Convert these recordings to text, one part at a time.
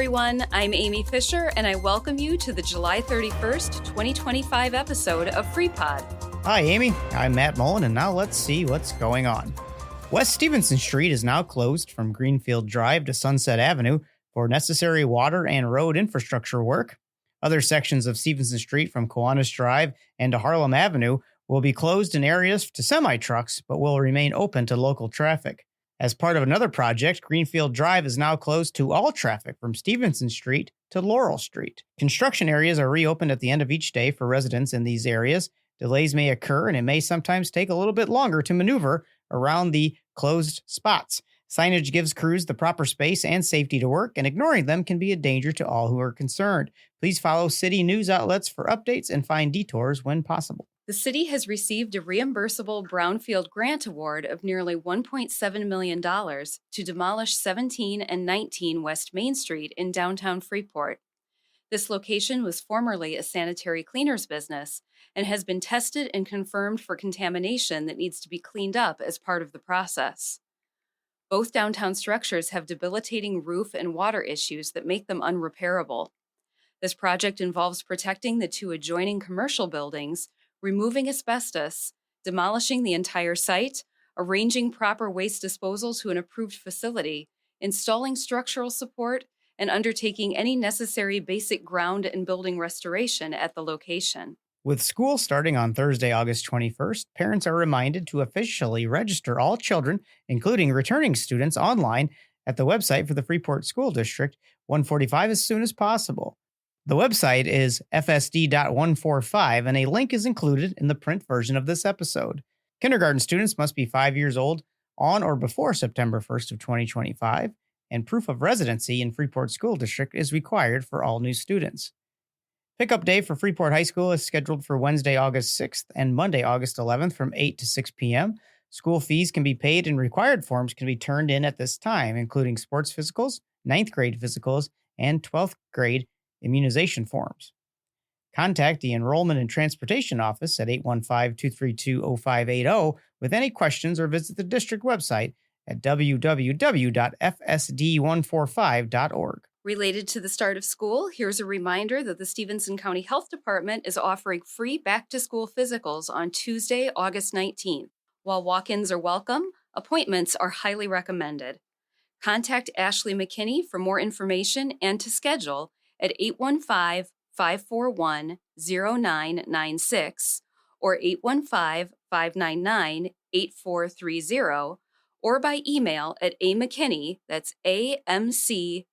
everyone. I'm Amy Fisher, and I welcome you to the July 31st, 2025 episode of FreePod. Hi, Amy. I'm Matt Mullen, and now let's see what's going on. West Stephenson Street is now closed from Greenfield Drive to Sunset Avenue for necessary water and road infrastructure work. Other sections of Stephenson Street from Kiwanis Drive and to Harlem Avenue will be closed in areas to semi-trucks, but will remain open to local traffic. As part of another project, Greenfield Drive is now closed to all traffic from Stephenson Street to Laurel Street. Construction areas are reopened at the end of each day for residents in these areas. Delays may occur, and it may sometimes take a little bit longer to maneuver around the closed spots. Signage gives crews the proper space and safety to work, and ignoring them can be a danger to all who are concerned. Please follow city news outlets for updates and find detours when possible. The city has received a reimbursable Brownfield grant award of nearly $1.7 million to demolish 17 and 19 West Main Street in downtown Freeport. This location was formerly a sanitary cleaners business and has been tested and confirmed for contamination that needs to be cleaned up as part of the process. Both downtown structures have debilitating roof and water issues that make them unrepairable. This project involves protecting the two adjoining commercial buildings, removing asbestos, demolishing the entire site, arranging proper waste disposal to an approved facility, installing structural support, and undertaking any necessary basic ground and building restoration at the location. With school starting on Thursday, August 21st, parents are reminded to officially register all children, including returning students, online at the website for the Freeport School District, 145 as soon as possible. The website is fsd.145, and a link is included in the print version of this episode. Kindergarten students must be 5 years old on or before September 1st of 2025, and proof of residency in Freeport School District is required for all new students. Pickup day for Freeport High School is scheduled for Wednesday, August 6th and Monday, August 11th from 8 to 6 p.m. School fees can be paid and required forms can be turned in at this time, including sports physicals, 9th grade physicals, and 12th grade immunization forms. Contact the Enrollment and Transportation Office at 815-232-0580 with any questions or visit the district website at www.fsd145.org. Related to the start of school, here's a reminder that the Stephenson County Health Department is offering free back-to-school physicals on Tuesday, August 19th. While walk-ins are welcome, appointments are highly recommended. Contact Ashley McKinney for more information and to schedule at 815-541-0996 or 815-599-8430 or by email at amckinney, that's AMCKINNEY,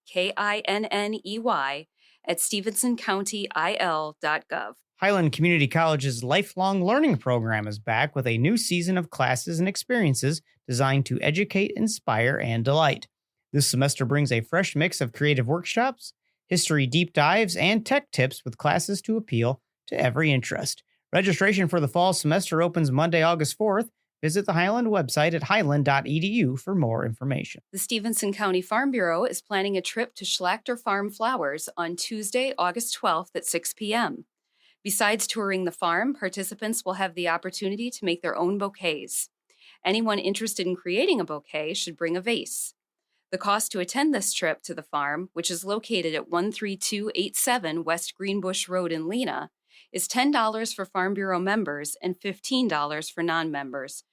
at StephensonCountyIL.gov. Highland Community College's Lifelong Learning Program is back with a new season of classes and experiences designed to educate, inspire, and delight. This semester brings a fresh mix of creative workshops, history deep dives, and tech tips with classes to appeal to every interest. Registration for the fall semester opens Monday, August 4th. Visit the Highland website at highland.edu for more information. The Stephenson County Farm Bureau is planning a trip to Schlachter Farm Flowers on Tuesday, August 12th at 6 p.m. Besides touring the farm, participants will have the opportunity to make their own bouquets. Anyone interested in creating a bouquet should bring a vase. The cost to attend this trip to the farm, which is located at 13287 West Greenbush Road in Lena, is $10 for Farm Bureau members and $15 for non-members.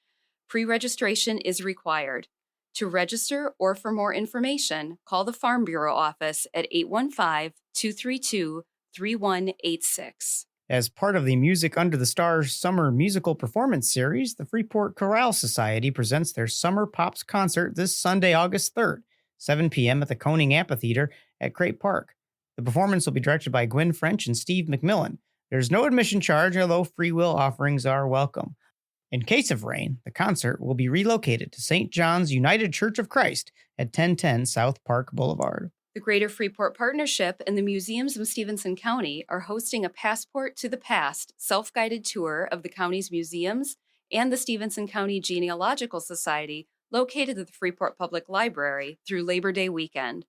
Pre-registration is required. To register or for more information, call the Farm Bureau office at 815-232-3186. As part of the Music Under the Stars Summer Musical Performance Series, the Freeport Chorale Society presents their Summer Pops concert this Sunday, August 3rd, 7 p.m. at the Koning Amphitheater at Crape Park. The performance will be directed by Gwen French and Steve McMillan. There's no admission charge, although free will offerings are welcome. In case of rain, the concert will be relocated to St. John's United Church of Christ at 1010 South Park Boulevard. The Greater Freeport Partnership and the Museums of Stephenson County are hosting a Passport to the Past self-guided tour of the county's museums and the Stephenson County Genealogical Society located at the Freeport Public Library through Labor Day weekend.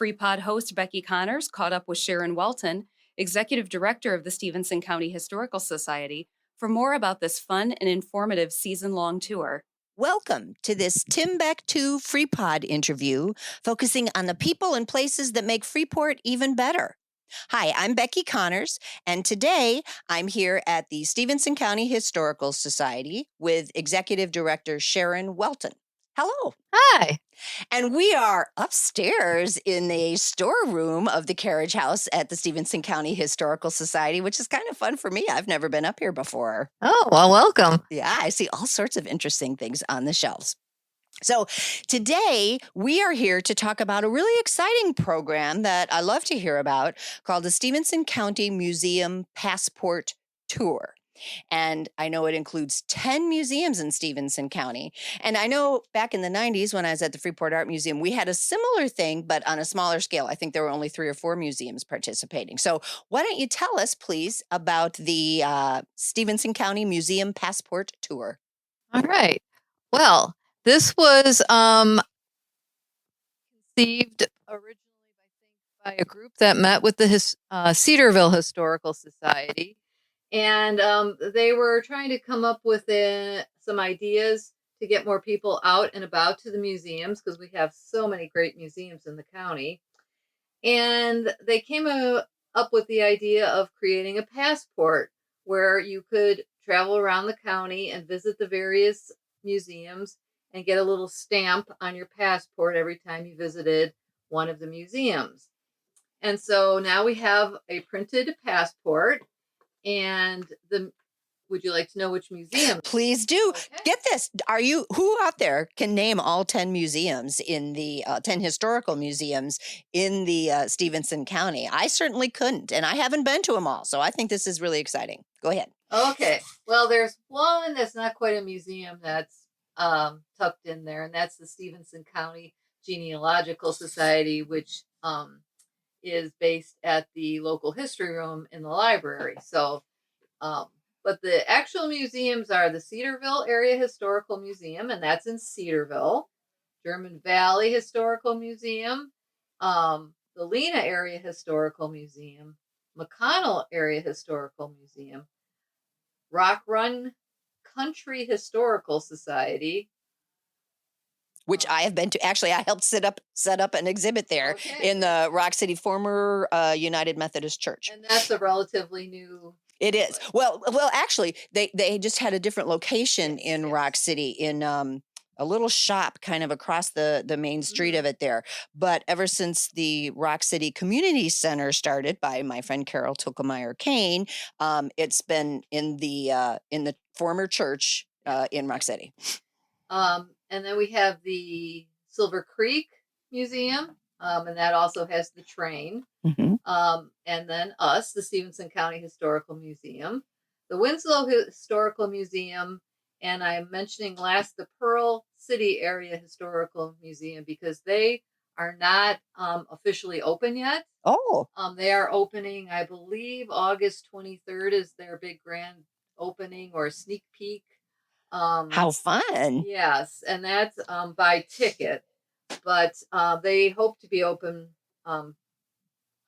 FreePod host Becky Connors caught up with Sharon Welton, Executive Director of the Stephenson County Historical Society, for more about this fun and informative season-long tour. Welcome to this Timbuktu FreePod interview focusing on the people and places that make Freeport even better. Hi, I'm Becky Connors, and today I'm here at the Stephenson County Historical Society with Executive Director Sharon Welton. Hello. Hi. And we are upstairs in the storeroom of the carriage house at the Stephenson County Historical Society, which is kind of fun for me. I've never been up here before. Oh, well, welcome. Yeah, I see all sorts of interesting things on the shelves. So today we are here to talk about a really exciting program that I love to hear about called the Stephenson County Museum Passport Tour. And I know it includes 10 museums in Stephenson County. And I know back in the 90s when I was at the Freeport Art Museum, we had a similar thing, but on a smaller scale. I think there were only 3 or 4 museums participating. So why don't you tell us, please, about the Stephenson County Museum Passport Tour? All right. Well, this was conceived originally, by a group that met with the Cedarville Historical Society. And they were trying to come up with some ideas to get more people out and about to the museums because we have so many great museums in the county. And they came up with the idea of creating a passport where you could travel around the county and visit the various museums and get a little stamp on your passport every time you visited one of the museums. And so now we have a printed passport. And would you like to know which museum? Please do. Okay. Get this. Who out there can name all 10 museums in the 10 historical museums in the Stephenson County? I certainly couldn't, and I haven't been to them all. So I think this is really exciting. Go ahead. Okay. Well, there's one that's not quite a museum that's tucked in there, and that's the Stephenson County Genealogical Society, which is based at the local history room in the library. So, but the actual museums are the Cedarville Area Historical Museum, and that's in Cedarville. German Valley Historical Museum, the Lena Area Historical Museum, McConnell Area Historical Museum, Rock Run Country Historical Society, which I have been to. Actually, I helped set up an exhibit there in the Rock City, former United Methodist Church. And that's a relatively new. It is. Well, actually, they just had a different location in Rock City in a little shop kind of across the main street of it there. But ever since the Rock City Community Center started by my friend Carol Tilkemeyer Kane, it's been in the former church in Rock City. And then we have the Silver Creek Museum, and that also has the train. Mm-hmm. And then us, the Stephenson County Historical Museum, the Winslow Historical Museum, and I'm mentioning last the Pearl City Area Historical Museum because they are not officially open yet. Oh. They are opening, I believe, August 23rd is their big grand opening or sneak peek. How fun. Yes, and that's by ticket, but they hope to be open on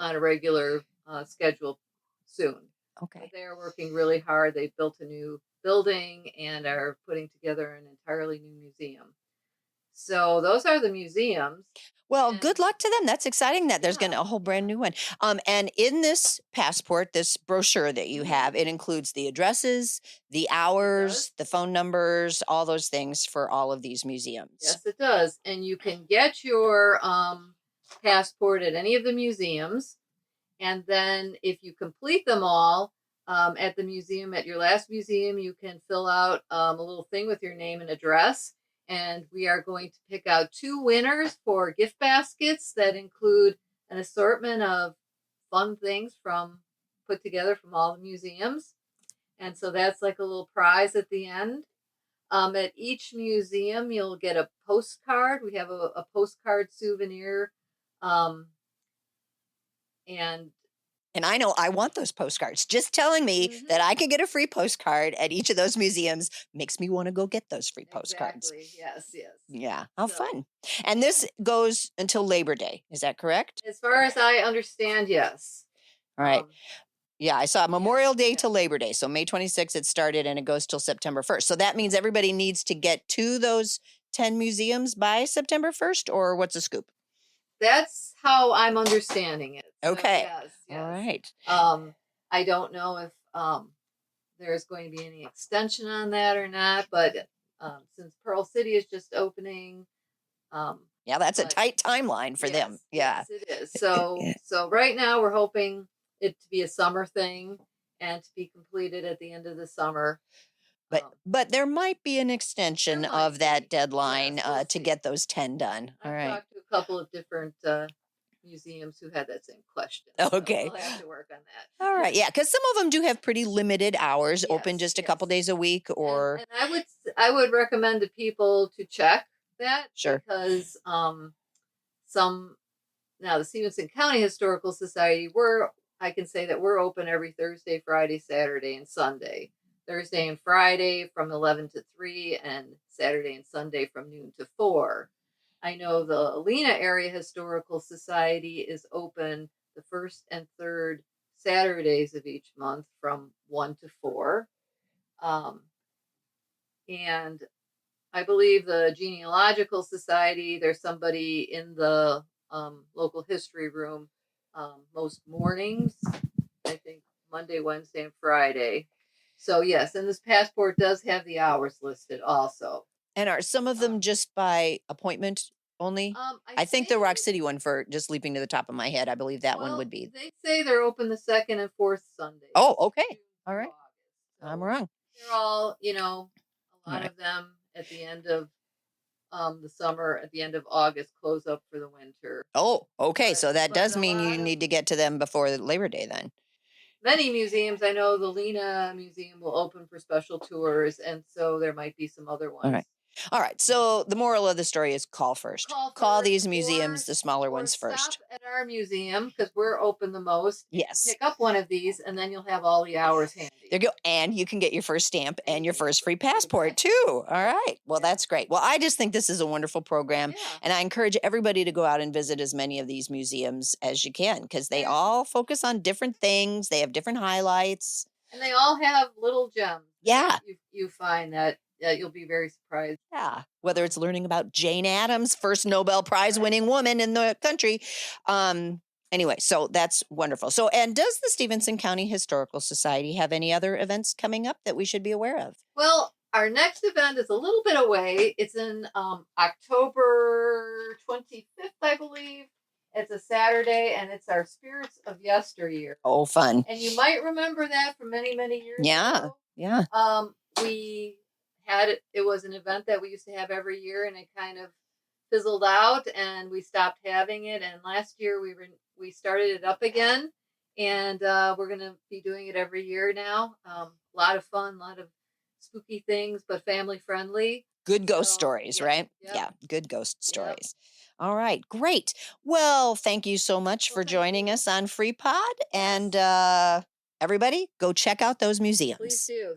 a regular schedule soon. Okay. But they are working really hard. They've built a new building and are putting together an entirely new museum. So those are the museums. Well, good luck to them. That's exciting that there's going to a whole brand new one. And in this passport, this brochure that you have, it includes the addresses, the hours, the phone numbers, all those things for all of these museums. Yes, it does. And you can get your passport at any of the museums. And then if you complete them all at the museum, at your last museum, you can fill out a little thing with your name and address. And we are going to pick out 2 winners for gift baskets that include an assortment of fun things put together from all the museums. And so that's like a little prize at the end. At each museum, you'll get a postcard. We have a postcard souvenir. And I know I want those postcards. Just telling me that I can get a free postcard at each of those museums makes me want to go get those free postcards. Exactly. Yes. Yeah. How fun. And this goes until Labor Day. Is that correct? As far as I understand, yes. All right. Yeah, I saw Memorial Day to Labor Day. So May 26th it started and it goes till September 1st. So that means everybody needs to get to those 10 museums by September 1st, or what's the scoop? That's how I'm understanding it. So, Okay. yes. All right. I don't know if there's going to be any extension on that or not, but since Pearl City is just opening, Yeah, that's a but- tight timeline for them. Yeah. Yes, it is. So right now we're hoping it to be a summer thing and to be completed at the end of the summer. But there might be an extension There might of that be. deadline Yes, we'll to see. get those 10 done. All I've right. talked to a couple of different museums who had that same question. Okay. So we'll have to work on that. All right. Yeah, because some of them do have pretty limited hours, open Yes, just a couple days a week, or and I would recommend to people to check that. Sure. Because the Stephenson County Historical Society, I can say that we're open every Thursday, Friday, Saturday, and Sunday. Thursday and Friday from 11 to 3, and Saturday and Sunday from noon to 4. I know the Alena Area Historical Society is open the first and third Saturdays of each month from 1 to 4. And I believe the Genealogical Society, there's somebody in the local history room most mornings, I think Monday, Wednesday, and Friday. So yes, and this passport does have the hours listed also. and are some of them just by appointment only? I think the Rock City one, for just leaping to the top of my head, I believe that one would be. They say they're open the second and fourth Sundays. Oh, okay. June All through right. August. So I'm wrong. they're all, a lot Right. of them at the end of the summer, at the end of August, close up for the winter. Oh, okay. So that But does a mean you lot of- need to get to them before Labor Day then. Many museums, I know the Lena Museum will open for special tours, and so there might be some other ones. right. All right. So the moral of the story is call first. Call these museums, the smaller ones first. Stop at our museum because we're open the most. Yes. Pick up one of these, and then you'll have all the hours handy. There you go. And you can get your first stamp and your first free passport too. All right. Well, that's great. Well, I just think this is a wonderful program. Yeah. And I encourage everybody to go out and visit as many of these museums as you can, because they all focus on different things. They have different highlights. And they all have little gems. Yeah. You find that you'll be very surprised. Yeah. Whether it's learning about Jane Addams, first Nobel Prize winning woman in the country. Anyway, so that's wonderful. So, and does the Stephenson County Historical Society have any other events coming up that we should be aware of? Well, our next event is a little bit away. It's in October 25th, I believe. It's a Saturday, and it's our Spirits of Yesteryear. Oh, fun. And you might remember that from many, many years ago. Yeah. We had it was an event that we used to have every year, and it kind of fizzled out, and we stopped having it. And last year we started it up again, and we're going to be doing it every year now. A lot of fun, a lot of spooky things, but family friendly. Good ghost stories, right? Yep. Yeah, good ghost stories. All right, great. Well, thank you so much for joining us on Free Pod. And everybody, go check out those museums. Please do.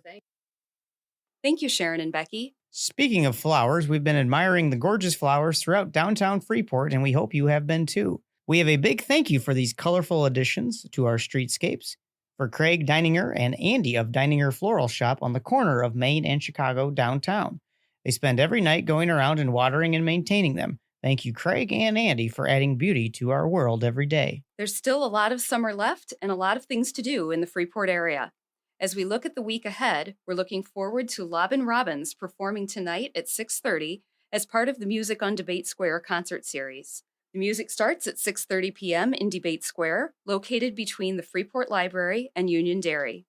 Thank you, Sharon and Becky. Speaking of flowers, we've been admiring the gorgeous flowers throughout downtown Freeport, and we hope you have been too. We have a big thank you for these colorful additions to our streetscapes. For Craig Deininger and Andy of Deininger Floral Shop on the corner of Main and Chicago downtown. They spend every night going around and watering and maintaining them. Thank you, Craig and Andy, for adding beauty to our world every day. There's still a lot of summer left and a lot of things to do in the Freeport area. As we look at the week ahead, we're looking forward to Lobbin' Robbins performing tonight at 6:30 as part of the Music on Debate Square concert series. The music starts at 6:30 p.m. in Debate Square, located between the Freeport Library and Union Dairy.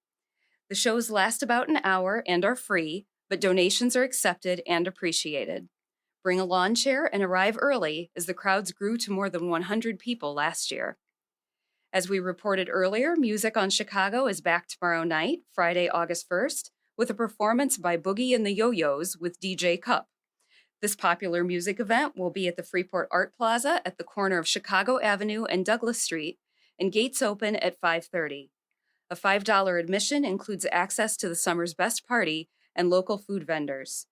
The shows last about an hour and are free, but donations are accepted and appreciated. Bring a lawn chair and arrive early, as the crowds grew to more than 100 people last year. As we reported earlier, Music on Chicago is back tomorrow night, Friday, August 1st, with a performance by Boogie and the Yo-Yos with DJ Cup. This popular music event will be at the Freeport Art Plaza at the corner of Chicago Avenue and Douglas Street, and gates open at 5:30. A $5 admission includes access to the summer's best party and local food vendors.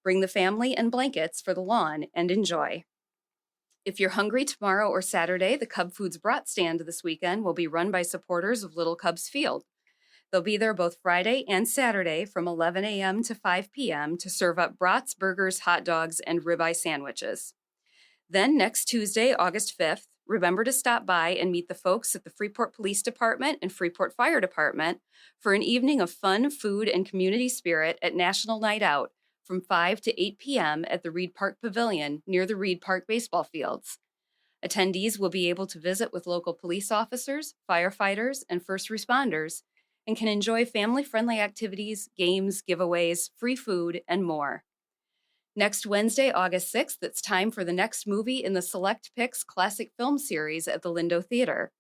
Bring the family and blankets for the lawn and enjoy. If you're hungry tomorrow or Saturday, the Cub Foods Brat stand this weekend will be run by supporters of Little Cubs Field. They'll be there both Friday and Saturday from 11 a.m. to 5 p.m. to serve up brats, burgers, hot dogs, and ribeye sandwiches. Then next Tuesday, August 5th, remember to stop by and meet the folks at the Freeport Police Department and Freeport Fire Department for an evening of fun, food, and community spirit at National Night Out from 5 to 8 p.m. at the Reed Park Pavilion near the Reed Park baseball fields. Attendees will be able to visit with local police officers, firefighters, and first responders, and can enjoy family-friendly activities, games, giveaways, free food, and more. Next Wednesday, August 6th, it's time for the next movie in the Select Picks Classic Film Series at the Lindo Theater.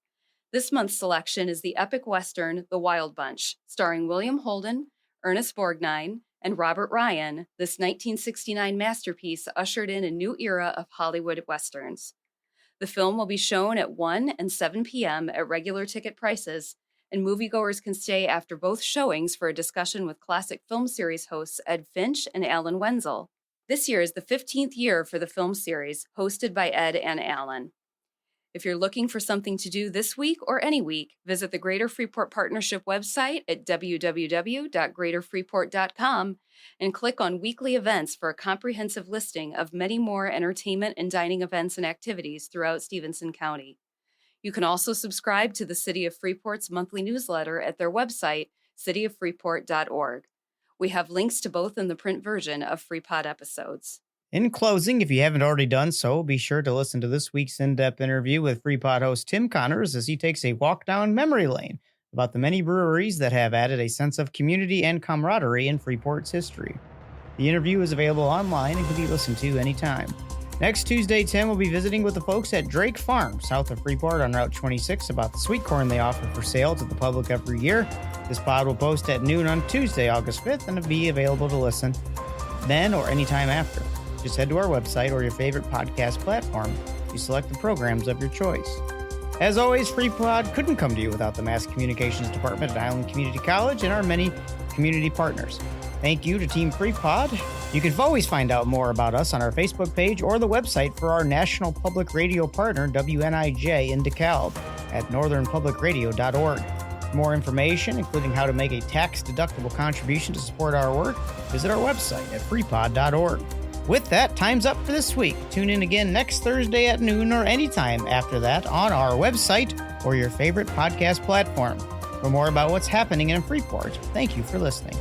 This month's selection is the epic western The Wild Bunch, starring William Holden, Ernest Borgnine, and Robert Ryan. This 1969 masterpiece ushered in a new era of Hollywood westerns. The film will be shown at 1 and 7 p.m. at regular ticket prices, and moviegoers can stay after both showings for a discussion with classic film series hosts Ed Finch and Alan Wenzel. This year is the 15th year for the film series, hosted by Ed and Alan. If you're looking for something to do this week or any week, visit the Greater Freeport Partnership website at www.greaterfreeport.com and click on weekly events for a comprehensive listing of many more entertainment and dining events and activities throughout Stephenson County. You can also subscribe to the City of Freeport's monthly newsletter at their website, cityoffreeport.org. We have links to both in the print version of FreePod episodes. In closing, if you haven't already done so, be sure to listen to this week's in-depth interview with FreePod host Tim Connors as he takes a walk down memory lane about the many breweries that have added a sense of community and camaraderie in Freeport's history. The interview is available online and can be listened to anytime. Next Tuesday, Tim will be visiting with the folks at Drake Farm, south of Freeport on Route 26, about the sweet corn they offer for sale to the public every year. This pod will post at noon on Tuesday, August 5th, and it'll be available to listen then or anytime after. Just head to our website or your favorite podcast platform to select the programs of your choice. As always, FreePod couldn't come to you without the Mass Communications Department at Island Community College and our many community partners. Thank you to Team FreePod. You can always find out more about us on our Facebook page or the website for our national public radio partner, WNIJ in DeKalb, at northernpublicradio.org. For more information, including how to make a tax-deductible contribution to support our work, visit our website at freepod.org. With that, time's up for this week. Tune in again next Thursday at noon or anytime after that on our website or your favorite podcast platform. For more about what's happening in Freeport, thank you for listening.